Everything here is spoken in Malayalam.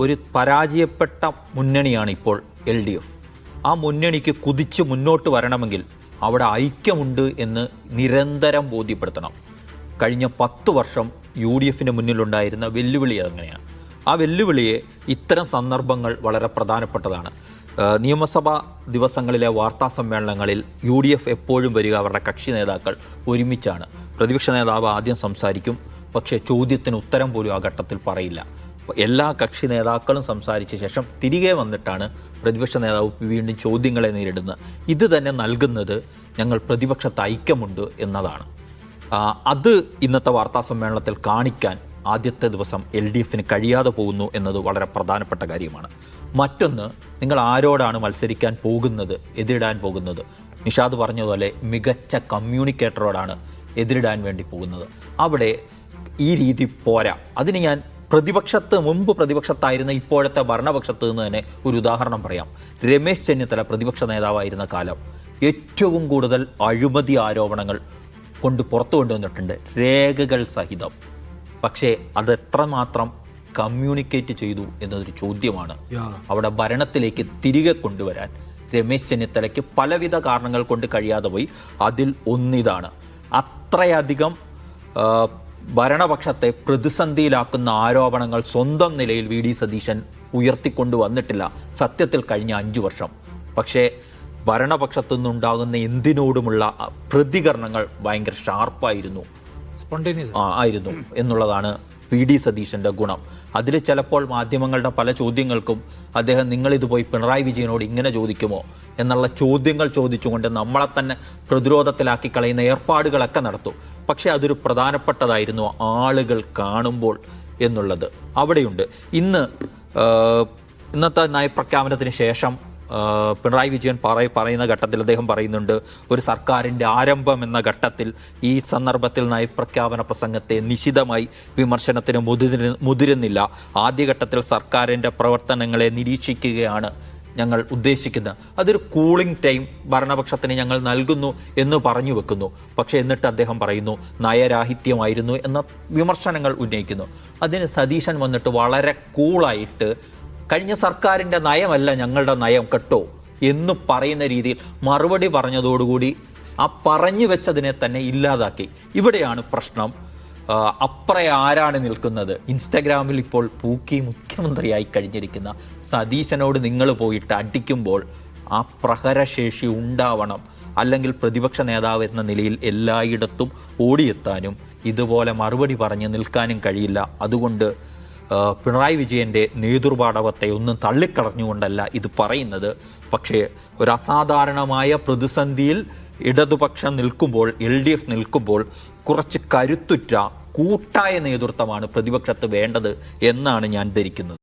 ഒരു പരാജയപ്പെട്ട മുന്നണിയാണ് ഇപ്പോൾ LDF. ആ മുന്നണിക്ക് കുതിച്ച് മുന്നോട്ട് വരണമെങ്കിൽ അവിടെ ഐക്യമുണ്ട് എന്ന് നിരന്തരം ബോധ്യപ്പെടുത്തണം. കഴിഞ്ഞ 10 വർഷം UDFിന് മുന്നിലുണ്ടായിരുന്ന വെല്ലുവിളി അങ്ങനെയാണ്. ആ വെല്ലുവിളിയെ ഇത്തരം സന്ദർഭങ്ങൾ വളരെ പ്രധാനപ്പെട്ടതാണ്. നിയമസഭാ ദിവസങ്ങളിലെ വാർത്താ സമ്മേളനങ്ങളിൽ UDF എപ്പോഴും വരിക അവരുടെ കക്ഷി നേതാക്കൾ ഒരുമിച്ചാണ്. പ്രതിപക്ഷ നേതാവ് ആദ്യം സംസാരിക്കും, പക്ഷേ ചോദ്യത്തിന് ഉത്തരം പോലും ആ ഘട്ടത്തിൽ പറയില്ല. എല്ലാ കക്ഷി നേതാക്കളും സംസാരിച്ച ശേഷം തിരികെ വന്നിട്ടാണ് പ്രതിപക്ഷ നേതാവ് വീണ്ടും ചോദ്യങ്ങളെ നേരിടുന്നത്. ഇത് തന്നെ നൽകുന്നത് ഞങ്ങൾ പ്രതിപക്ഷത്ത് ഐക്യമുണ്ട് എന്നതാണ്. അത് ഇന്നത്തെ വാർത്താ സമ്മേളനത്തിൽ കാണിക്കാൻ ആദ്യത്തെ ദിവസം LDFന് കഴിയാതെ പോകുന്നു എന്നത് വളരെ പ്രധാനപ്പെട്ട കാര്യമാണ്. മറ്റൊന്ന്, നിങ്ങൾ ആരോടാണ് മത്സരിക്കാൻ പോകുന്നത്, എതിരിടാൻ പോകുന്നത്? നിഷാദ് പറഞ്ഞതുപോലെ മികച്ച കമ്മ്യൂണിക്കേറ്ററോടാണ് എതിരിടാൻ വേണ്ടി പോകുന്നത്. അവിടെ ഈ രീതി പോരാ. അതിന് ഞാൻ മുമ്പ് പ്രതിപക്ഷത്തായിരുന്ന ഇപ്പോഴത്തെ ഭരണപക്ഷത്ത് നിന്ന് തന്നെ ഒരു ഉദാഹരണം പറയാം. രമേശ് ചെന്നിത്തല പ്രതിപക്ഷ നേതാവായിരുന്ന കാലം ഏറ്റവും കൂടുതൽ അഴിമതി ആരോപണങ്ങൾ പുറത്തു കൊണ്ടുവന്നിട്ടുണ്ട്, രേഖകൾ സഹിതം. പക്ഷേ അത് എത്രമാത്രം കമ്മ്യൂണിക്കേറ്റ് ചെയ്തു എന്നതൊരു ചോദ്യമാണ്. അവിടെ ഭരണത്തിലേക്ക് തിരികെ കൊണ്ടുവരാൻ രമേശ് ചെന്നിത്തലയ്ക്ക് പലവിധ കാരണങ്ങൾ കൊണ്ട് കഴിയാതെ പോയി. അതിൽ ഒന്നിതാണ്, അത്രയധികം ഭരണപക്ഷത്തെ പ്രതിസന്ധിയിലാക്കുന്ന ആരോപണങ്ങൾ സ്വന്തം നിലയിൽ VD സതീശൻ ഉയർത്തിക്കൊണ്ടു വന്നിട്ടില്ല സത്യത്തിൽ കഴിഞ്ഞ 5 വർഷം. പക്ഷേ ഭരണപക്ഷത്തു നിന്നുണ്ടാകുന്ന എന്തിനോടുമുള്ള പ്രതികരണങ്ങൾ ഭയങ്കര ഷാർപ്പായിരുന്നു ആയിരുന്നു എന്നുള്ളതാണ് VD സതീശന്റെ ഗുണം. അതിൽ ചിലപ്പോൾ മാധ്യമങ്ങളുടെ പല ചോദ്യങ്ങൾക്കും അദ്ദേഹം നിങ്ങളിത് പോയി പിണറായി വിജയനോട് ഇങ്ങനെ ചോദിക്കുമോ എന്നുള്ള ചോദ്യങ്ങൾ ചോദിച്ചുകൊണ്ട് നമ്മളെ തന്നെ പ്രതിരോധത്തിലാക്കി കളയുന്ന ഏർപ്പാടുകളൊക്കെ നടത്തും. പക്ഷേ അതൊരു പ്രധാനപ്പെട്ടതായിരുന്നു ആളുകൾ കാണുമ്പോൾ എന്നുള്ളത് അവിടെയുണ്ട്. ഇന്നത്തെ നയപ്രഖ്യാപനത്തിന് ശേഷം പിണറായി വിജയൻ പറയുന്ന ഘട്ടത്തിൽ അദ്ദേഹം പറയുന്നുണ്ട്, ഒരു സർക്കാരിൻ്റെ ആരംഭം എന്ന ഘട്ടത്തിൽ ഈ സന്ദർഭത്തിൽ നയപ്രഖ്യാപന പ്രസംഗത്തെ നിശിതമായി വിമർശനത്തിന് മുതിരുന്നില്ല. ആദ്യഘട്ടത്തിൽ സർക്കാരിൻ്റെ പ്രവർത്തനങ്ങളെ നിരീക്ഷിക്കുകയാണ് ഞങ്ങൾ ഉദ്ദേശിക്കുന്നത്. അതൊരു കൂളിംഗ് ടൈം ഭരണപക്ഷത്തിന് ഞങ്ങൾ നൽകുന്നു എന്ന് പറഞ്ഞു വെക്കുന്നു. പക്ഷേ എന്നിട്ട് അദ്ദേഹം പറയുന്നു നയരാഹിത്യമായിരുന്നു എന്ന വിമർശനങ്ങൾ ഉന്നയിക്കുന്നു. അതിന് സതീശൻ വന്നിട്ട് വളരെ കൂളായിട്ട് കഴിഞ്ഞ സർക്കാരിൻ്റെ നയമല്ല ഞങ്ങളുടെ നയം കേട്ടോ എന്ന് പറയുന്ന രീതിയിൽ മറുപടി പറഞ്ഞതോടുകൂടി ആ പറഞ്ഞു വെച്ചതിനെ തന്നെ ഇല്ലാതാക്കി. ഇവിടെയാണ് പ്രശ്നം. ആരാണ് നിൽക്കുന്നത്? ഇൻസ്റ്റഗ്രാമിൽ ഇപ്പോൾ പൂക്കി മുഖ്യമന്ത്രിയായി കഴിഞ്ഞിരിക്കുന്ന സതീശനോട് നിങ്ങൾ പോയിട്ട് അടിക്കുമ്പോൾ ആ പ്രഹരശേഷി ഉണ്ടാവണം. അല്ലെങ്കിൽ പ്രതിപക്ഷ നേതാവ് എന്ന നിലയിൽ എല്ലായിടത്തും ഓടിയെത്താനും ഇതുപോലെ മറുപടി പറഞ്ഞ് നിൽക്കാനും കഴിയില്ല. അതുകൊണ്ട് പിണറായി വിജയൻ്റെ നേതൃപാടവത്തെ ഒന്നും തള്ളിക്കളഞ്ഞുകൊണ്ടല്ല ഇത് പറയുന്നത്. പക്ഷേ ഒരു അസാധാരണമായ പ്രതിസന്ധിയിൽ ഇടതുപക്ഷം നിൽക്കുമ്പോൾ, LDF നിൽക്കുമ്പോൾ കുറച്ച് കരുത്തുറ്റ കൂട്ടായ നേതൃത്വമാണ് പ്രതിപക്ഷത്ത് വേണ്ടത് എന്നാണ് ഞാൻ ധരിക്കുന്നത്.